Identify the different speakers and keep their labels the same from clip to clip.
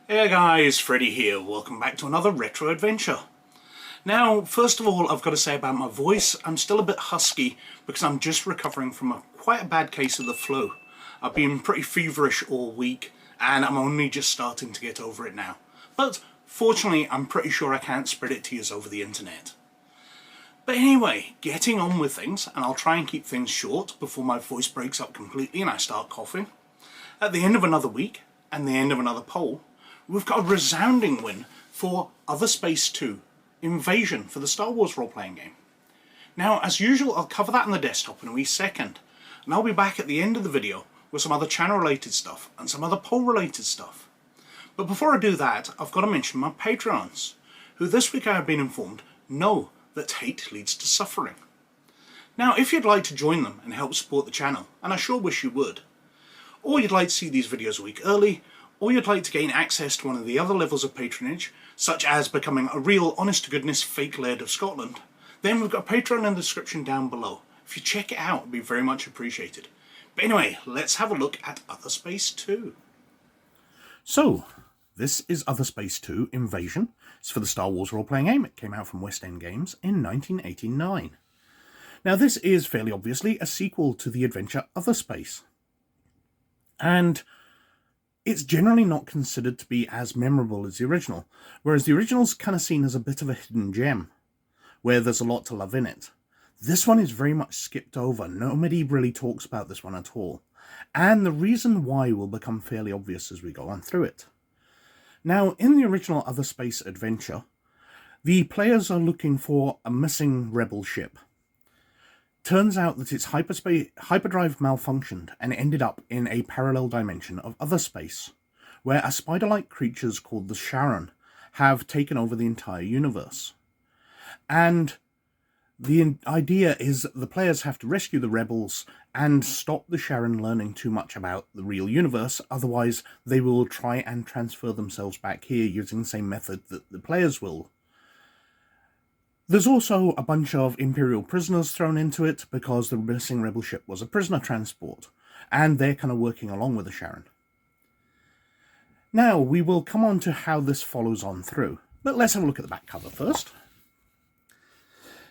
Speaker 1: Hey guys, Freddy here. Welcome back to another retro adventure. Now, first of all, I've got to say about my voice, I'm still a bit husky because I'm just recovering from quite a bad case of the flu. I've been pretty feverish all week and I'm only just starting to get over it now. But fortunately, I'm pretty sure I can't spread it to you over the internet. But anyway, getting on with things, and I'll try and keep things short before my voice breaks up completely and I start coughing. At the end of another week, and the end of another poll, we've got a resounding win for Otherspace 2, Invasion for the Star Wars role-playing game. Now, as usual, I'll cover that on the desktop in a wee second, and I'll be back at the end of the video with some other channel-related stuff and some other poll-related stuff. But before I do that, I've got to mention my Patreons, who this week I have been informed know that hate leads to suffering. Now, if you'd like to join them and help support the channel, and I sure wish you would, or you'd like to see these videos a week early, or you'd like to gain access to one of the other levels of patronage, such as becoming a real honest-to-goodness fake laird of Scotland, then we've got a Patreon in the description down below. If you check it out, it'd be very much appreciated. But anyway, let's have a look at Otherspace 2. So, this is Otherspace 2 Invasion. It's for the Star Wars role-playing game. It came out from West End Games in 1989. Now, this is fairly obviously a sequel to the adventure Otherspace. And it's generally not considered to be as memorable as the original, whereas the original's kind of seen as a bit of a hidden gem, where there's a lot to love in it. This one is very much skipped over. Nobody really talks about this one at all, and the reason why will become fairly obvious as we go on through it. Now, in the original Otherspace adventure, the players are looking for a missing rebel ship. Turns out that its hyperdrive malfunctioned and ended up in a parallel dimension of Otherspace, where a spider-like creatures called the Charon have taken over the entire universe. And the idea is that the players have to rescue the rebels and stop the Charon learning too much about the real universe, otherwise they will try and transfer themselves back here using the same method that the players will. There's also a bunch of Imperial prisoners thrown into it because the missing rebel ship was a prisoner transport, and they're kind of working along with the Charon. Now, we will come on to how this follows on through, but let's have a look at the back cover first.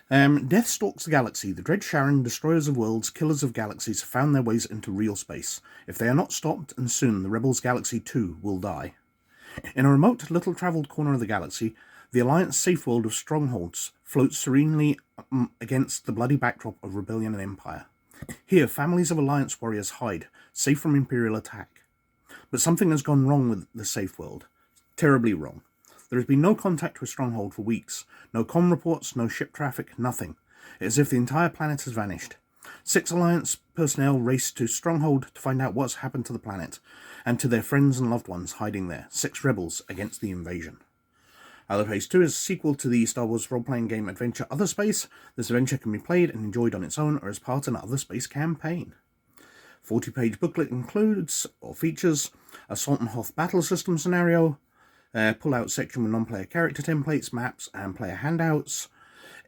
Speaker 1: Death stalks the galaxy. The dread Charon, destroyers of worlds, killers of galaxies, have found their ways into real space. If they are not stopped, and soon, the rebels' galaxy too will die. In a remote, little-travelled corner of the galaxy, the Alliance safe world of Strongholds floats serenely against the bloody backdrop of rebellion and empire. Here, families of Alliance warriors hide, safe from Imperial attack. But something has gone wrong with the safe world. Terribly wrong. There has been no contact with Stronghold for weeks. No comm reports, no ship traffic, nothing. It's as if the entire planet has vanished. 6 Alliance personnel race to Stronghold to find out what's happened to the planet, and to their friends and loved ones hiding there. 6 rebels against the invasion. Otherspace 2 is a sequel to the Star Wars role-playing game adventure Otherspace. This adventure can be played and enjoyed on its own or as part of an Otherspace campaign. 40-page booklet includes, or features, a Salt and Hoth battle system scenario, pull-out section with non-player character templates, maps, and player handouts,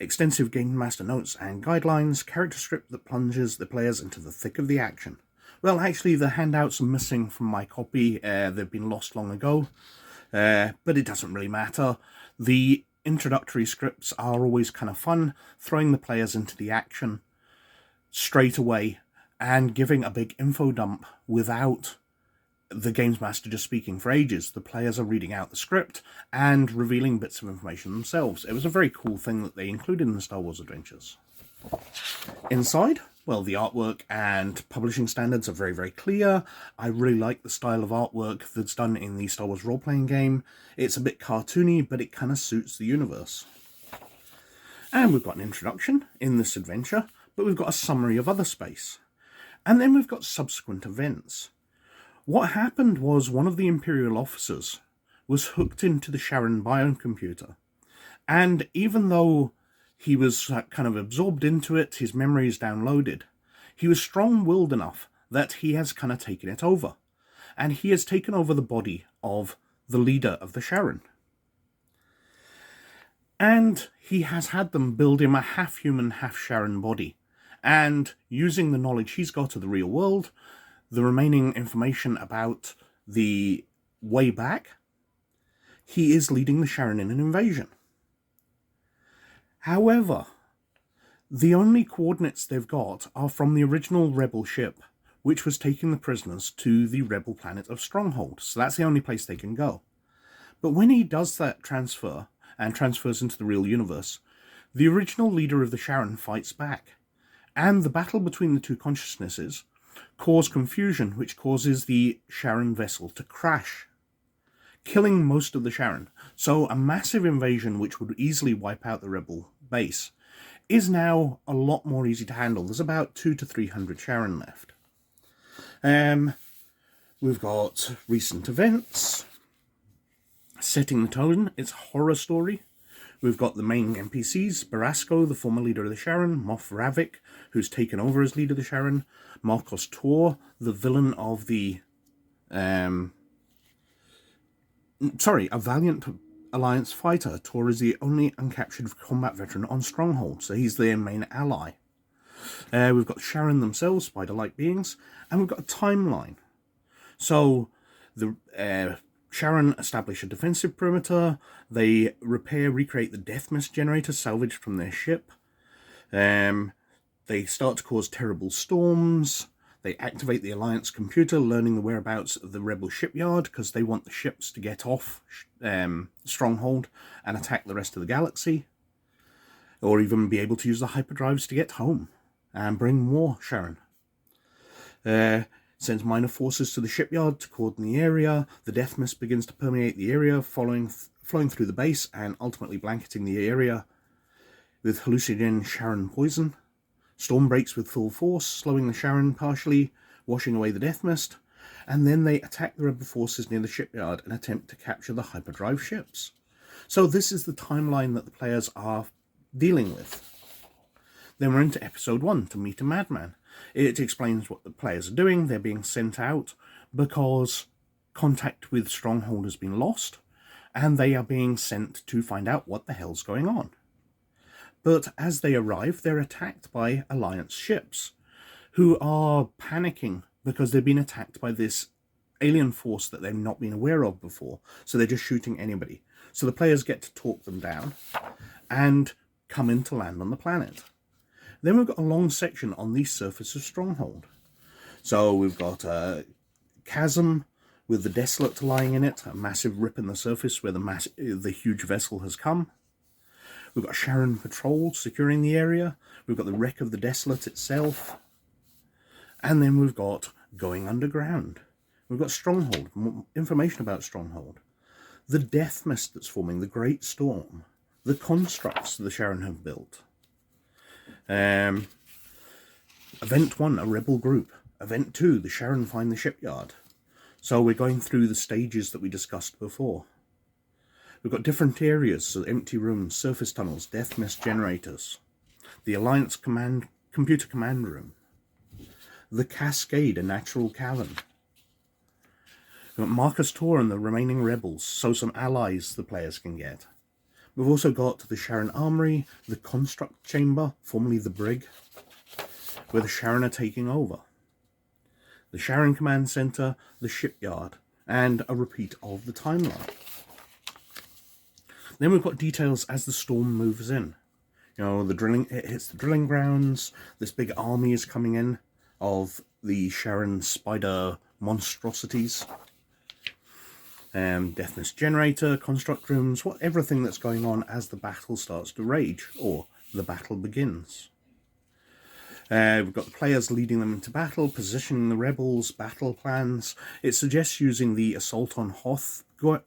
Speaker 1: extensive Game Master notes and guidelines, character script that plunges the players into the thick of the action. Well, actually, the handouts are missing from my copy. They've been lost long ago. But it doesn't really matter. The introductory scripts are always kind of fun, throwing the players into the action straight away and giving a big info dump without the Games Master just speaking for ages. The players are reading out the script and revealing bits of information themselves. It was a very cool thing that they included in the Star Wars adventures. Inside, well, the artwork and publishing standards are very, very clear. I really like the style of artwork that's done in the Star Wars role-playing game. It's a bit cartoony, but it kind of suits the universe. And we've got an introduction in this adventure, but we've got a summary of Otherspace. And then we've got subsequent events. What happened was one of the Imperial officers was hooked into the Charon biocomputer. And even though he was kind of absorbed into it, his memories downloaded, he was strong-willed enough that he has kind of taken it over. And he has taken over the body of the leader of the Charon. And he has had them build him a half-human, half-Charon body. And using the knowledge he's got of the real world, the remaining information about the way back, he is leading the Charon in an invasion. However, the only coordinates they've got are from the original rebel ship, which was taking the prisoners to the rebel planet of Stronghold. So that's the only place they can go. But when he does that transfer, and transfers into the real universe, the original leader of the Charon fights back. And the battle between the two consciousnesses cause confusion, which causes the Charon vessel to crash, killing most of the Charon. So a massive invasion, which would easily wipe out the rebel base, is now a lot more easy to handle. There's about 200 to 300 Charon left. We've got recent events, setting the tone. It's a horror story. We've got the main NPCs, Barasco, the former leader of the Charon, Moff Ravik, who's taken over as leader of the Charon, Marcos Tor, the villain of the... a Valiant Alliance fighter. Tor is the only uncaptured combat veteran on Stronghold, so he's their main ally. We've got Charon themselves, spider-like beings, and we've got a timeline. So, the Charon establish a defensive perimeter, they recreate the death mist generator salvaged from their ship, they start to cause terrible storms, they activate the Alliance computer, learning the whereabouts of the Rebel shipyard, because they want the ships to get off Stronghold and attack the rest of the galaxy, or even be able to use the hyperdrives to get home and bring more Charon. Sends minor forces to the shipyard to cordon the area. The death mist begins to permeate the area, flowing through the base and ultimately blanketing the area with hallucinogenic Charon poison. Storm breaks with full force, slowing the Charon partially, washing away the death mist, and then they attack the rebel forces near the shipyard and attempt to capture the hyperdrive ships. So this is the timeline that the players are dealing with. Then we're into episode 1, to meet a madman. It explains what the players are doing. They're being sent out because contact with Stronghold has been lost, and they are being sent to find out what the hell's going on. But as they arrive, they're attacked by Alliance ships, who are panicking because they've been attacked by this alien force that they've not been aware of before, so they're just shooting anybody. So the players get to talk them down and come in to land on the planet. Then we've got a long section on the surface of Stronghold. So we've got a chasm with the desolate lying in it, a massive rip in the surface where the huge vessel has come. We've got Charon patrol securing the area. We've got the wreck of the desolate itself. And then we've got going underground. We've got Stronghold, more information about Stronghold. The death mist that's forming, the great storm. The constructs the Charon have built. Event 1, a rebel group. Event 2, the Charon find the shipyard. So we're going through the stages that we discussed before. We've got different areas, so empty rooms, surface tunnels, death mist generators. The Alliance computer command room. The Cascade, a natural cavern. We've got Marcus Tor and the remaining rebels, so some allies the players can get. We've also got the Charon Armory, the Construct Chamber, formerly the Brig, where the Charon are taking over. The Charon Command Center, the shipyard, and a repeat of the timeline. Then we've got details as the storm moves in. You know, it hits the drilling grounds, this big army is coming in of the Charon spider monstrosities. Death mist generator, construct rooms, everything that's going on as the battle starts to rage, or the battle begins. We've got the players leading them into battle, positioning the rebels, battle plans. It suggests using the Assault on Hoth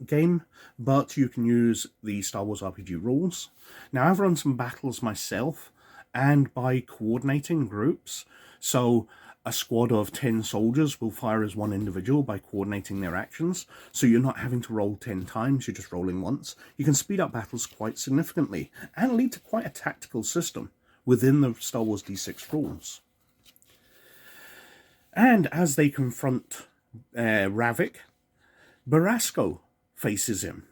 Speaker 1: game, but you can use the Star Wars RPG rules. Now, I've run some battles myself, and by coordinating groups, so a squad of 10 soldiers will fire as one individual by coordinating their actions, so you're not having to roll 10 times, you're just rolling once. You can speed up battles quite significantly, and lead to quite a tactical system within the Star Wars D6 rules. And as they confront Ravik, Barasco faces him,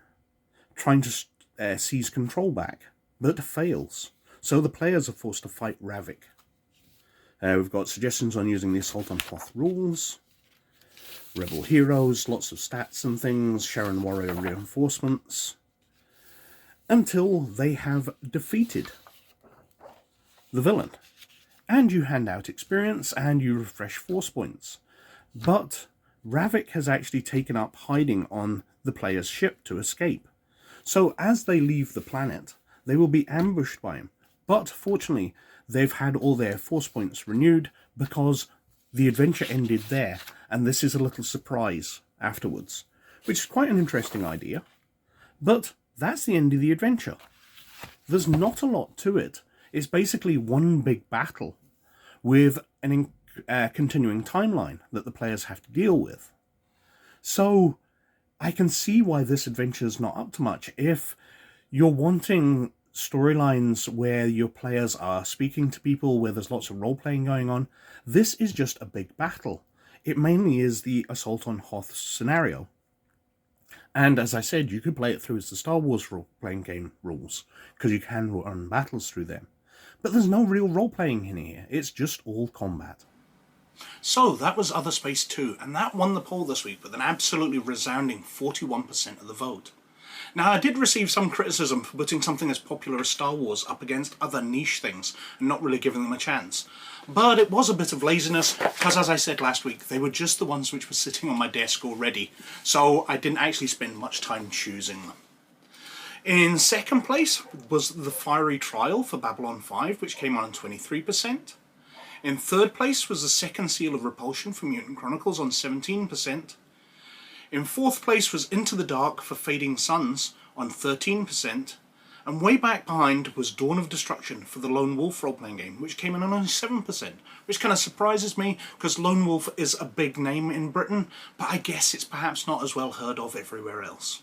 Speaker 1: trying to seize control back, but fails. So the players are forced to fight Ravik. We've got suggestions on using the Assault on Hoth rules. rebel heroes, lots of stats and things, Charon warrior reinforcements, until they have defeated the villain. And you hand out experience and you refresh force points. But Ravik has actually taken up hiding on the player's ship to escape. So as they leave the planet, they will be ambushed by him. But fortunately, they've had all their force points renewed because the adventure ended there, and this is a little surprise afterwards, which is quite an interesting idea. But that's the end of the adventure. There's not a lot to it. It's basically one big battle with an continuing timeline that the players have to deal with. So I can see why this adventure is not up to much. If you're wanting storylines where your players are speaking to people, where there's lots of role-playing going on, this is just a big battle. It mainly is the Assault on Hoth scenario. And as I said, you could play it through as the Star Wars role-playing game rules, because you can run battles through them. But there's no real role-playing in here. It's just all combat. So that was Otherspace 2, and that won the poll this week with an absolutely resounding 41% of the vote. Now, I did receive some criticism for putting something as popular as Star Wars up against other niche things and not really giving them a chance. But it was a bit of laziness, because as I said last week, they were just the ones which were sitting on my desk already, so I didn't actually spend much time choosing them. In second place was The Fiery Trial for Babylon 5, which came on 23%. In third place was The Second Seal of Repulsion for Mutant Chronicles on 17%. In fourth place was Into the Dark for Fading Suns on 13%. And way back behind was Dawn of Destruction for the Lone Wolf role-playing game, which came in on only 7%, which kind of surprises me because Lone Wolf is a big name in Britain, but I guess it's perhaps not as well heard of everywhere else.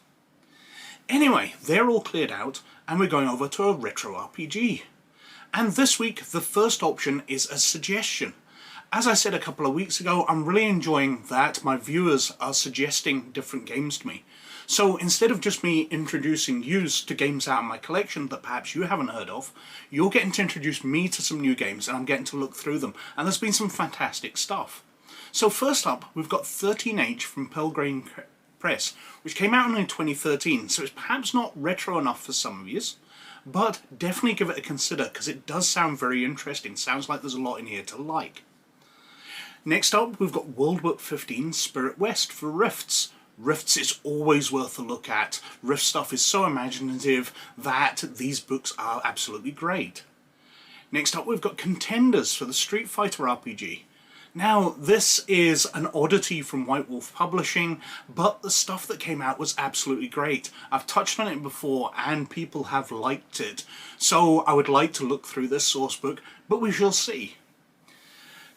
Speaker 1: Anyway, they're all cleared out, and we're going over to a retro RPG. And this week, the first option is a suggestion. As I said a couple of weeks ago, I'm really enjoying that my viewers are suggesting different games to me. So instead of just me introducing you to games out of my collection that perhaps you haven't heard of, you're getting to introduce me to some new games, and I'm getting to look through them. And there's been some fantastic stuff. So first up, we've got 13H from Pelgrane Press, which came out in 2013, so it's perhaps not retro enough for some of you, but definitely give it a consider because it does sound very interesting. Sounds like there's a lot in here to like. Next up, we've got World Book 15 Spirit West for Rifts. Rifts is always worth a look at. Rift stuff is so imaginative that these books are absolutely great. Next up, we've got Contenders for the Street Fighter RPG. Now, this is an oddity from White Wolf Publishing, but the stuff that came out was absolutely great. I've touched on it before, and people have liked it. So I would like to look through this source book, but we shall see.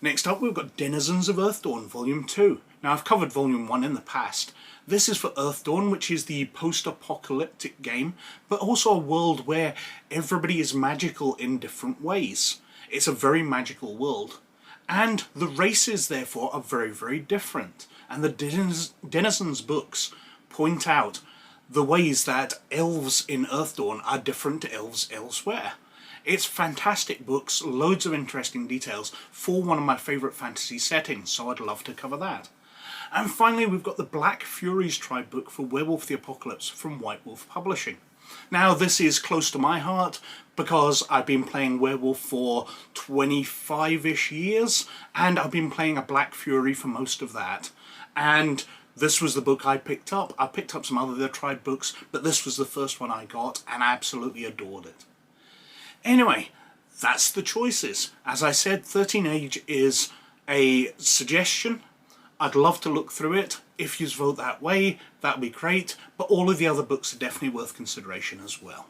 Speaker 1: Next up, we've got Denizens of Earthdawn, Volume 2. Now, I've covered Volume 1 in the past. This is for Earthdawn, which is the post-apocalyptic game, but also a world where everybody is magical in different ways. It's a very magical world. And the races, therefore, are very, very different. And the Denizens books point out the ways that elves in Earthdawn are different to elves elsewhere. It's fantastic books, loads of interesting details for one of my favourite fantasy settings, so I'd love to cover that. And finally, we've got the Black Furies Tribe book for Werewolf the Apocalypse from White Wolf Publishing. Now, this is close to my heart because I've been playing Werewolf for 25-ish years, and I've been playing a Black Fury for most of that. And this was the book I picked up. I picked up some other Tribe books, but this was the first one I got, and I absolutely adored it. Anyway, that's the choices. As I said, 13 Age is a suggestion. I'd love to look through it. If you vote that way, that'd be great, but all of the other books are definitely worth consideration as well.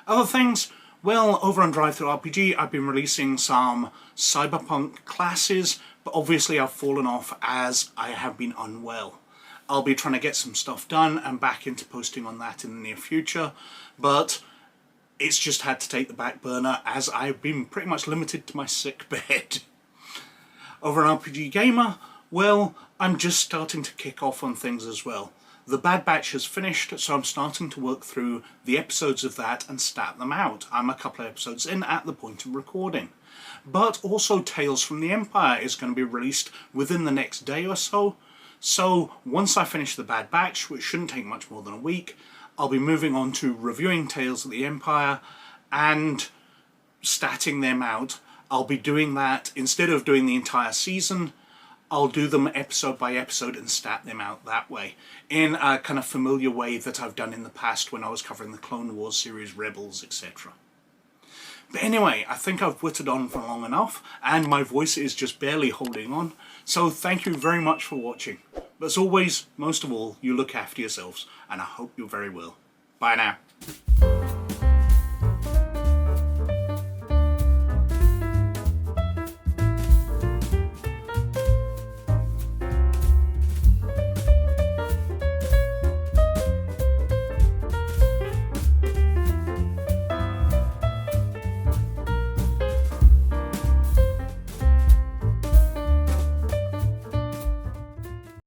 Speaker 1: Other things, well, over on DrivethruRPG, I've been releasing some cyberpunk classes, but obviously I've fallen off as I have been unwell. I'll be trying to get some stuff done and back into posting on that in the near future, but it's just had to take the back burner as I've been pretty much limited to my sick bed. Over on RPG Gamer, well, I'm just starting to kick off on things as well. The Bad Batch has finished, so I'm starting to work through the episodes of that and stat them out. I'm a couple of episodes in at the point of recording. But also Tales from the Empire is going to be released within the next day or so. So once I finish the Bad Batch, which shouldn't take much more than a week, I'll be moving on to reviewing Tales of the Empire and statting them out. I'll be doing that, instead of doing the entire season, I'll do them episode by episode and stat them out that way, in a kind of familiar way that I've done in the past when I was covering the Clone Wars series, Rebels, etc. But anyway, I think I've whittled on for long enough, and my voice is just barely holding on, so thank you very much for watching. But as always, most of all, you look after yourselves, and I hope you're very well. Bye now.